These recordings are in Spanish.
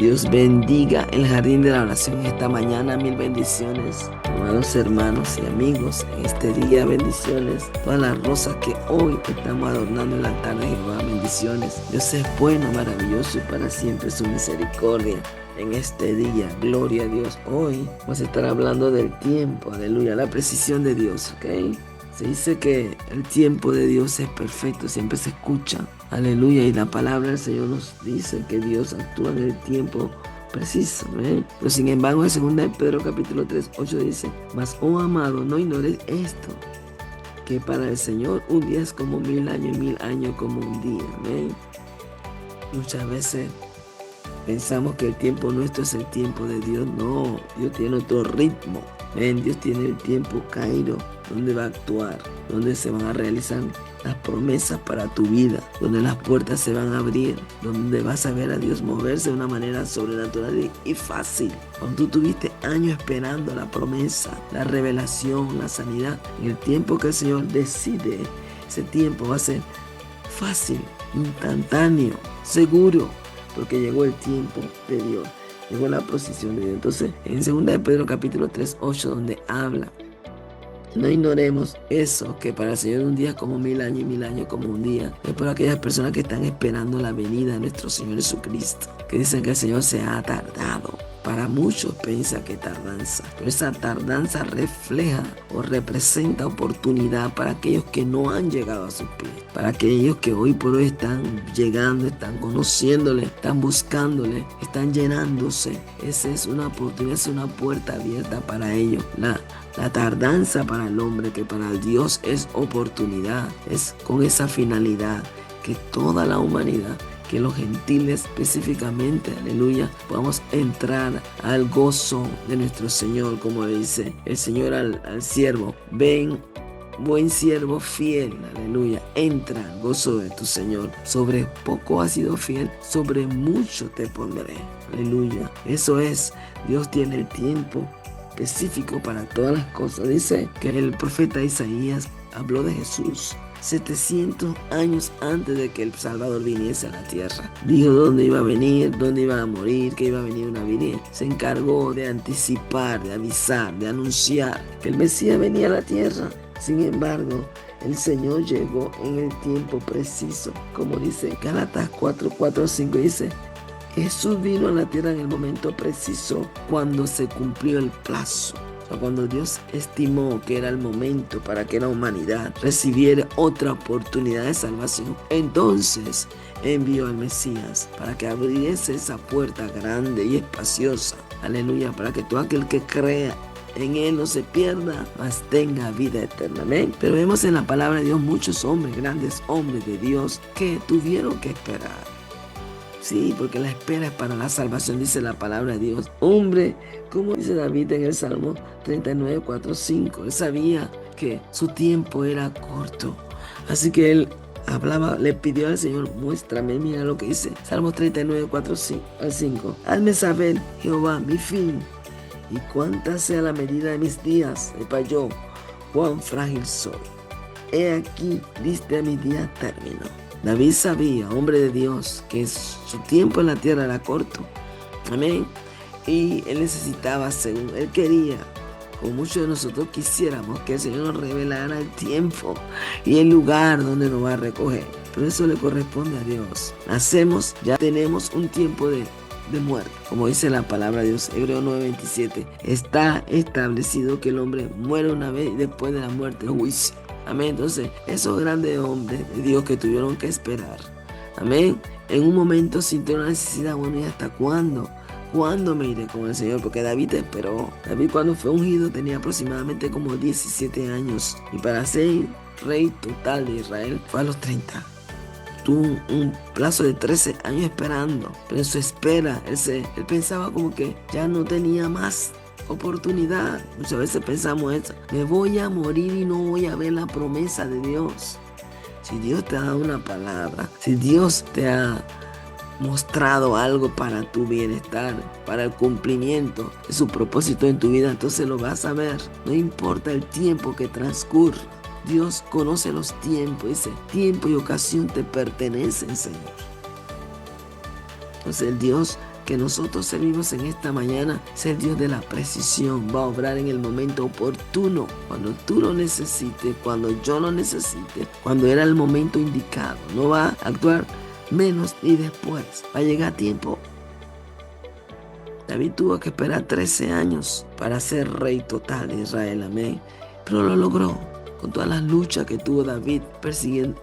Dios bendiga el jardín de la oración esta mañana. Mil bendiciones, amados hermanos y amigos. En este día, bendiciones. Todas las rosas que hoy estamos adornando el altar de Jehová, bendiciones. Dios es bueno, maravilloso y para siempre su misericordia. En este día, gloria a Dios. Hoy vamos a estar hablando del tiempo, aleluya, la precisión de Dios, ¿ok? Se dice que el tiempo de Dios es perfecto, siempre se escucha, aleluya, y la palabra del Señor nos dice que Dios actúa en el tiempo preciso, ¿eh? Pero sin embargo, en 2 Pedro capítulo 3, 8 dice: mas, oh amado, no ignores esto, que para el Señor un día es como 1000 años y 1000 años como un día, ¿eh? Muchas veces pensamos que el tiempo nuestro es el tiempo de Dios. No, Dios tiene otro ritmo. Dios tiene el tiempo caído, donde va a actuar, donde se van a realizar las promesas para tu vida, donde las puertas se van a abrir, donde vas a ver a Dios moverse de una manera sobrenatural y fácil. Cuando tú tuviste años esperando la promesa, la revelación, la sanidad, en el tiempo que el Señor decide, ese tiempo va a ser fácil, instantáneo, seguro, porque llegó el tiempo de Dios, llegó la posición de Dios. Entonces, en 2 Pedro capítulo 3, 8, donde habla: no ignoremos eso, que para el Señor un día es como 1000 años y 1000 años como un día. Es por aquellas personas que están esperando la venida de nuestro Señor Jesucristo, que dicen que el Señor se ha tardado. Para muchos piensa que tardanza, pero esa tardanza refleja o representa oportunidad para aquellos que no han llegado a sus pies, para aquellos que hoy por hoy están llegando, están conociéndole, están buscándole, están llenándose. Esa es una oportunidad, es una puerta abierta para ellos. La tardanza para el hombre, que para Dios es oportunidad, es con esa finalidad que toda la humanidad, que los gentiles específicamente, aleluya, podamos entrar al gozo de nuestro Señor, como le dice el Señor al siervo: ven, buen siervo fiel, aleluya, entra al gozo de tu Señor. Sobre poco has sido fiel, sobre mucho te pondré, aleluya. Eso es, Dios tiene el tiempo específico para todas las cosas. Dice que el profeta Isaías habló de Jesús 700 años antes de que el Salvador viniese a la tierra. Dijo dónde iba a venir, dónde iba a morir, que iba a venir una vida. Se encargó de anticipar, de avisar, de anunciar que el Mesías venía a la tierra. Sin embargo, el Señor llegó en el tiempo preciso. Como dice Gálatas 4, 4, 5, dice: Jesús vino a la tierra en el momento preciso, cuando se cumplió el plazo. O sea, cuando Dios estimó que era el momento para que la humanidad recibiera otra oportunidad de salvación, entonces envió al Mesías para que abriese esa puerta grande y espaciosa. Aleluya, para que todo aquel que crea en Él no se pierda, mas tenga vida eterna. Amén. Pero vemos en la palabra de Dios muchos hombres, grandes hombres de Dios, que tuvieron que esperar. Sí, porque la espera es para la salvación, dice la palabra de Dios. Hombre, como dice David en el Salmo 39, 4, 5, él sabía que su tiempo era corto. Así que él hablaba, le pidió al Señor: muéstrame, mira lo que dice. Salmo 39, 4 al 5. Hazme saber, Jehová, mi fin, y cuánta sea la medida de mis días, para yo, cuán frágil soy. He aquí, diste a mi día término. David sabía, hombre de Dios, que su tiempo en la tierra era corto. Amén. Y él necesitaba, según él quería, como muchos de nosotros quisiéramos, que el Señor nos revelara el tiempo y el lugar donde nos va a recoger. Pero eso le corresponde a Dios. Nacemos, ya tenemos un tiempo de muerte. Como dice la palabra de Dios, Hebreos 9:27, está establecido que el hombre muere una vez y después de la muerte el juicio. Amén. Entonces, esos grandes hombres de Dios que tuvieron que esperar, amén, en un momento sintió la necesidad: bueno, ¿y hasta cuándo? ¿Cuándo me iré con el Señor? Porque David esperó. David, cuando fue ungido, tenía aproximadamente como 17 años. Y para ser rey total de Israel fue a los 30. Tuvo un plazo de 13 años esperando. Pero en su espera, él pensaba como que ya no tenía más oportunidad. Muchas veces pensamos eso: me voy a morir y no voy a ver la promesa de Dios. Si Dios te ha dado una palabra, si Dios te ha mostrado algo para tu bienestar, para el cumplimiento de su propósito en tu vida, entonces lo vas a ver. No importa el tiempo que transcurra. Dios conoce los tiempos. Dice: tiempo y ocasión te pertenecen, Señor. Entonces Dios que nosotros servimos en esta mañana es el Dios de la precisión. Va a obrar en el momento oportuno, cuando tú lo necesites, cuando yo lo necesite, cuando era el momento indicado. No va a actuar menos ni después. Va a llegar a tiempo. David tuvo que esperar 13 años para ser rey total de Israel, amén. Pero lo logró con todas las luchas que tuvo David persiguiendo,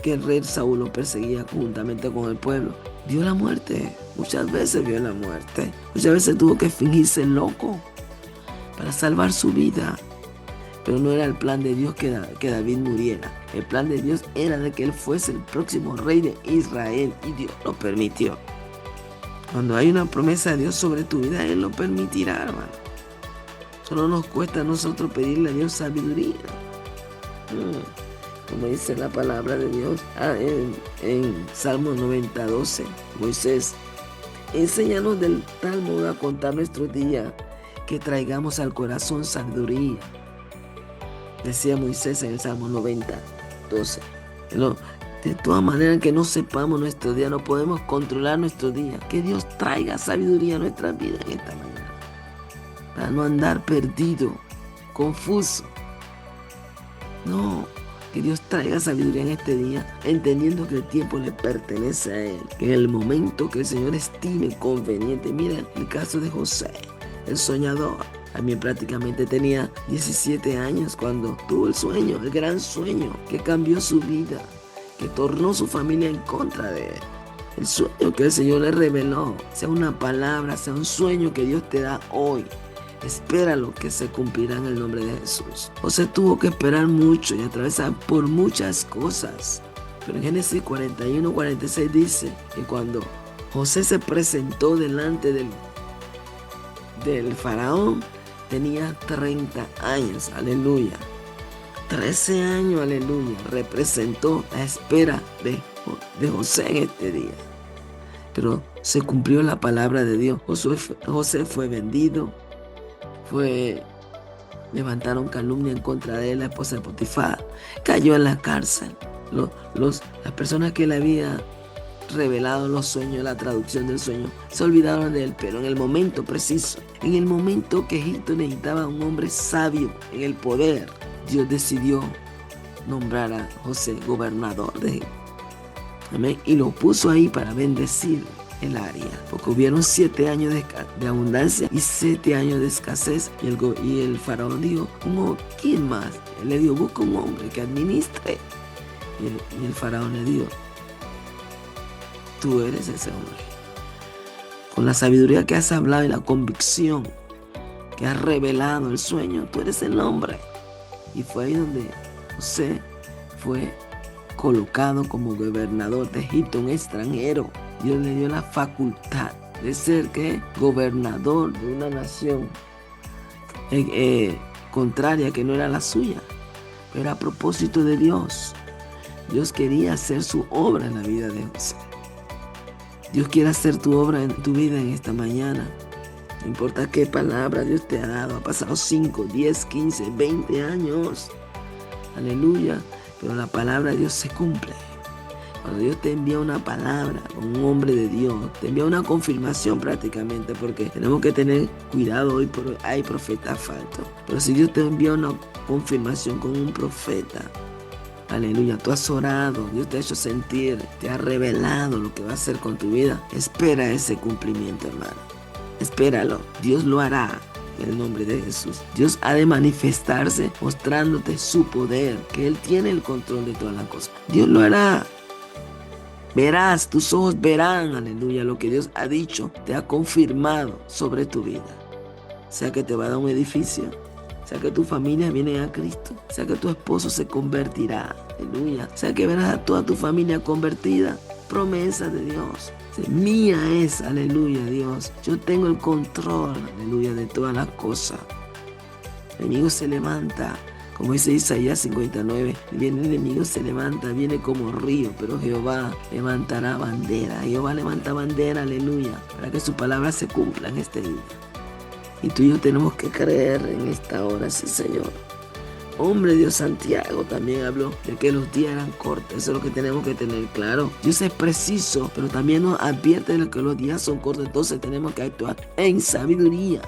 que el rey Saúl lo perseguía juntamente con el pueblo. Vio la muerte, muchas veces vio la muerte. Muchas veces tuvo que fingirse loco para salvar su vida. Pero no era el plan de Dios que David muriera. El plan de Dios era de que él fuese el próximo rey de Israel y Dios lo permitió. Cuando hay una promesa de Dios sobre tu vida, Él lo permitirá, hermano. Solo nos cuesta a nosotros pedirle a Dios sabiduría. Como dice la palabra de Dios en Salmo 90:12. Moisés, enséñanos de tal modo a contar nuestros días que traigamos al corazón sabiduría. Decía Moisés en el Salmo 90:12. De todas maneras que no sepamos nuestro día, no podemos controlar nuestro día. Que Dios traiga sabiduría a nuestra vida en esta mañana. Para no andar perdido, confuso. No, que Dios traiga sabiduría en este día, entendiendo que el tiempo le pertenece a Él. Que en el momento que el Señor estime conveniente. Mira el caso de José, el soñador. También prácticamente tenía 17 años cuando tuvo el sueño, el gran sueño que cambió su vida, que tornó su familia en contra de él. El sueño que el Señor le reveló, sea una palabra, sea un sueño que Dios te da hoy. Espéralo, que se cumplirá en el nombre de Jesús. José tuvo que esperar mucho y atravesar por muchas cosas. Pero en Génesis 41:46 dice que cuando José se presentó delante del faraón, tenía 30 años, aleluya. 13 años, aleluya, representó la espera de José en este día. Pero se cumplió la palabra de Dios. José fue vendido, levantaron calumnia en contra de él, la esposa de Potifar, cayó en la cárcel. Las personas que le había revelado los sueños, la traducción del sueño, se olvidaron de él, pero en el momento preciso, en el momento que Egipto necesitaba un hombre sabio en el poder, Dios decidió nombrar a José gobernador de Egipto. Amén. Y lo puso ahí para bendecir el área, porque hubieron 7 años de abundancia y 7 años de escasez. Y el faraón dijo, ¿quién más? Él le dijo, busca un hombre que administre. Y el faraón le dijo, tú eres ese hombre. Con la sabiduría que has hablado y la convicción que has revelado el sueño, tú eres el hombre. Y fue ahí donde José fue colocado como gobernador de Egipto, un extranjero. Dios le dio la facultad de ser gobernador de una nación contraria, que no era la suya, pero a propósito de Dios. Dios quería hacer su obra en la vida de José. Dios quiere hacer tu obra en tu vida en esta mañana. No importa qué palabra Dios te ha dado. Ha pasado 5, 10, 15, 20 años. Aleluya. Pero la palabra de Dios se cumple. Cuando Dios te envía una palabra, un hombre de Dios, te envía una confirmación prácticamente, porque tenemos que tener cuidado hoy, porque hay profetas falsos. Pero si Dios te envía una confirmación con un profeta, aleluya, tú has orado, Dios te ha hecho sentir, te ha revelado lo que va a hacer con tu vida. Espera ese cumplimiento, hermano. Espéralo, Dios lo hará en el nombre de Jesús. Dios ha de manifestarse mostrándote su poder, que Él tiene el control de todas las cosas. Dios lo hará. Verás, tus ojos verán, aleluya, lo que Dios ha dicho, te ha confirmado sobre tu vida. Sea que te va a dar un edificio, sea que tu familia viene a Cristo, sea que tu esposo se convertirá, aleluya, sea que verás a toda tu familia convertida. Promesa de Dios. Mía es, aleluya, Dios. Yo tengo el control, aleluya, de todas las cosas. El enemigo se levanta, como dice Isaías 59. Viene el enemigo, se levanta, viene como río, pero Jehová levantará bandera. Jehová levanta bandera, aleluya, para que su palabra se cumpla en este día. Y tú y yo tenemos que creer en esta hora, sí, Señor. hombre Dios Santiago también habló de que los días eran cortos. Eso es lo que tenemos que tener claro. Dios es preciso, pero también nos advierte de que los días son cortos. Entonces tenemos que actuar en sabiduría.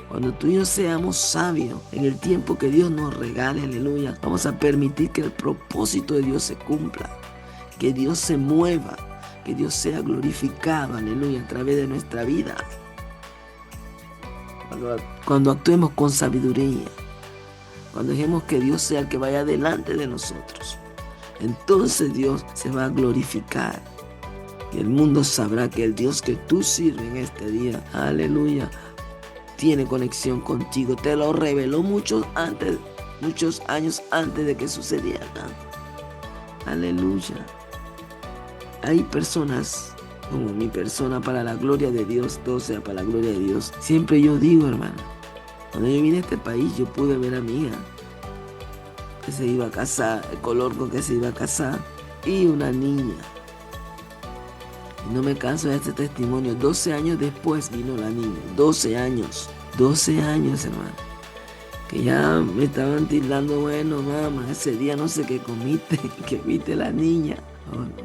Cuando tú y yo seamos sabios en el tiempo que Dios nos regale, aleluya, vamos a permitir que el propósito de Dios se cumpla, que Dios se mueva, que Dios sea glorificado, aleluya, a través de nuestra vida. Cuando actuemos con sabiduría, cuando dejemos que Dios sea el que vaya delante de nosotros, entonces Dios se va a glorificar. Y el mundo sabrá que el Dios que tú sirves en este día, aleluya, tiene conexión contigo. Te lo reveló muchos años antes de que sucediera. Aleluya. Hay personas como mi persona, para la gloria de Dios, todo sea para la gloria de Dios. Siempre yo digo, hermano, cuando yo vine a este país, yo pude ver a mi hija que se iba a casar, el color con que se iba a casar, y una niña. Y no me canso de este testimonio. 12 años después vino la niña. 12 años, hermano. Que ya me estaban tildando, bueno, mamá, ese día no sé qué comiste, que viste la niña.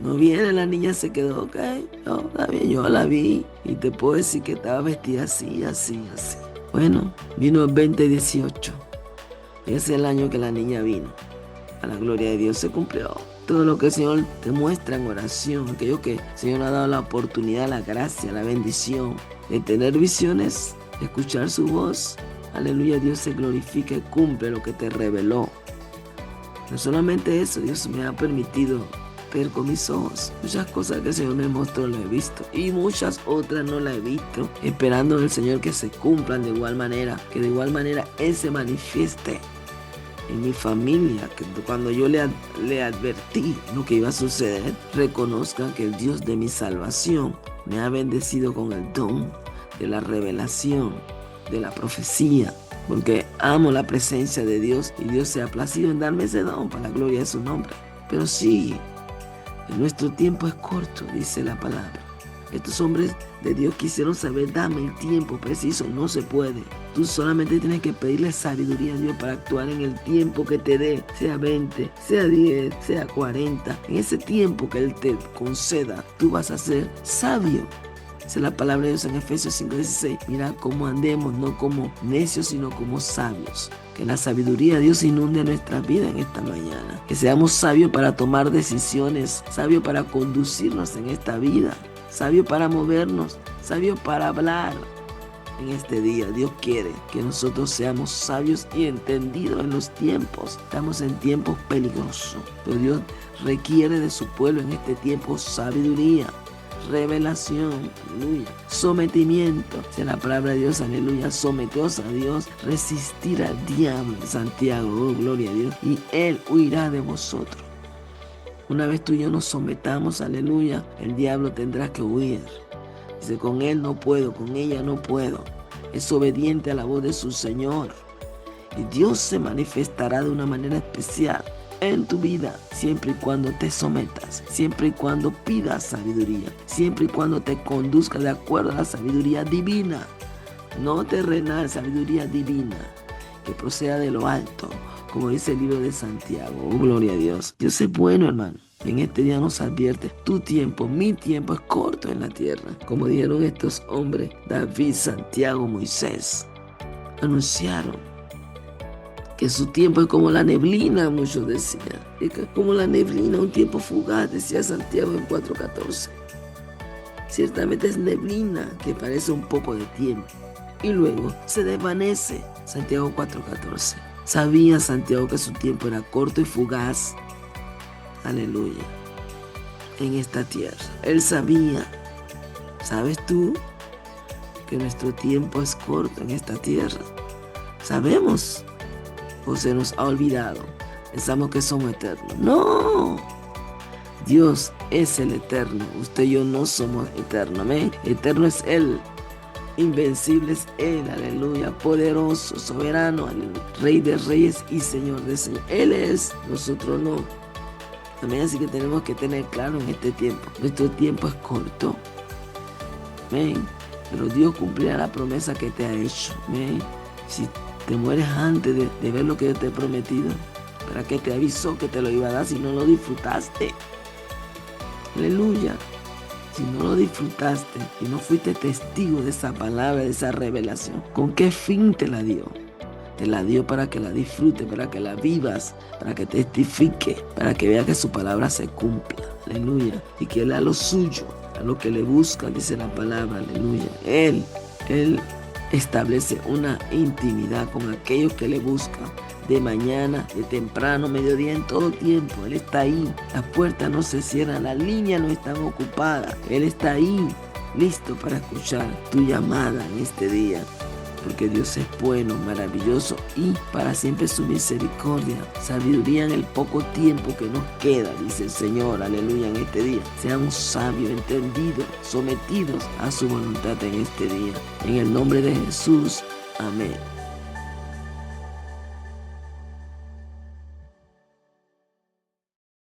No viene, la niña se quedó, ok, no, está bien, yo la vi y te puedo decir que estaba vestida así. Bueno, vino el 2018, ese es el año que la niña vino. A la gloria de Dios se cumplió todo lo que el Señor te muestra en oración, aquello que el Señor ha dado la oportunidad, la gracia, la bendición de tener visiones, de escuchar su voz. Aleluya, Dios se glorifica y cumple lo que te reveló. No solamente eso, Dios me ha permitido ver con mis ojos muchas cosas que el Señor me mostró, lo he visto, y muchas otras no las he visto, esperando en el Señor que se cumplan de igual manera, que de igual manera Él se manifieste en mi familia, que cuando yo le advertí lo que iba a suceder, reconozcan que el Dios de mi salvación me ha bendecido con el don de la revelación, de la profecía, porque amo la presencia de Dios y Dios se ha placido en darme ese don para la gloria de su nombre. Pero sí, nuestro tiempo es corto, dice la palabra. Estos hombres de Dios quisieron saber, dame el tiempo preciso, no se puede. Tú solamente tienes que pedirle sabiduría a Dios para actuar en el tiempo que te dé, sea 20, sea 10, sea 40. En ese tiempo que Él te conceda, tú vas a ser sabio. Esa es la palabra de Dios en Efesios 5:16. Mira cómo andemos, no como necios, sino como sabios. Que la sabiduría de Dios inunde nuestra vida en esta mañana. Que seamos sabios para tomar decisiones, sabios para conducirnos en esta vida, sabios para movernos, sabios para hablar en este día. Dios quiere que nosotros seamos sabios y entendidos en los tiempos. Estamos en tiempos peligrosos, pero Dios requiere de su pueblo en este tiempo sabiduría, revelación, aleluya, sometimiento. Sea la palabra de Dios, aleluya, someteos a Dios, resistir al diablo, Santiago, oh, gloria a Dios, y Él huirá de vosotros. Una vez tú y yo nos sometamos, aleluya, el diablo tendrá que huir. Dice, con él no puedo, con ella no puedo. Es obediente a la voz de su Señor. Y Dios se manifestará de una manera especial en tu vida, siempre y cuando te sometas, siempre y cuando pidas sabiduría, siempre y cuando te conduzcas de acuerdo a la sabiduría divina, no terrenal, sabiduría divina, que proceda de lo alto, como dice el libro de Santiago. Oh, gloria a Dios. Dios es bueno, hermano. En este día nos advierte, tu tiempo, mi tiempo es corto en la tierra. Como dijeron estos hombres, David, Santiago, Moisés, anunciaron que su tiempo es como la neblina, muchos decían. Es como la neblina, un tiempo fugaz, decía Santiago en 4:14. Ciertamente es neblina que parece un poco de tiempo y luego se desvanece. Santiago 4:14. Sabía Santiago que su tiempo era corto y fugaz. Aleluya. En esta tierra. Él sabía. ¿Sabes tú que nuestro tiempo es corto en esta tierra? Sabemos. ¿O se nos ha olvidado? Pensamos que somos eternos. ¡No! Dios es el eterno. Usted y yo no somos eternos. Amén. Eterno es Él. Invencible es Él. Aleluya. Poderoso, soberano. Aleluya. Rey de reyes y Señor de señores. Él es. Nosotros no. Amén. Así que tenemos que tener claro en este tiempo. Nuestro tiempo es corto. Amén. Pero Dios cumplirá la promesa que te ha hecho. Amén. Si Te mueres antes de ver lo que yo te he prometido. ¿Para qué te avisó que te lo iba a dar si no lo disfrutaste? Aleluya. Si no lo disfrutaste y no fuiste testigo de esa palabra, de esa revelación, ¿con qué fin te la dio? Te la dio para que la disfrutes, para que la vivas, para que testifique, para que vea que su palabra se cumpla. Aleluya. Y que Él a lo suyo, a lo que le busca, dice la palabra. Aleluya. Él establece una intimidad con aquellos que le buscan. De mañana, de temprano, mediodía, en todo tiempo. Él está ahí. Las puertas no se cierran, las líneas no están ocupadas. Él está ahí, listo para escuchar tu llamada en este día. Porque Dios es bueno, maravilloso y para siempre su misericordia. Sabiduría en el poco tiempo que nos queda, dice el Señor, aleluya, en este día. Seamos sabios, entendidos, sometidos a su voluntad en este día. En el nombre de Jesús, amén.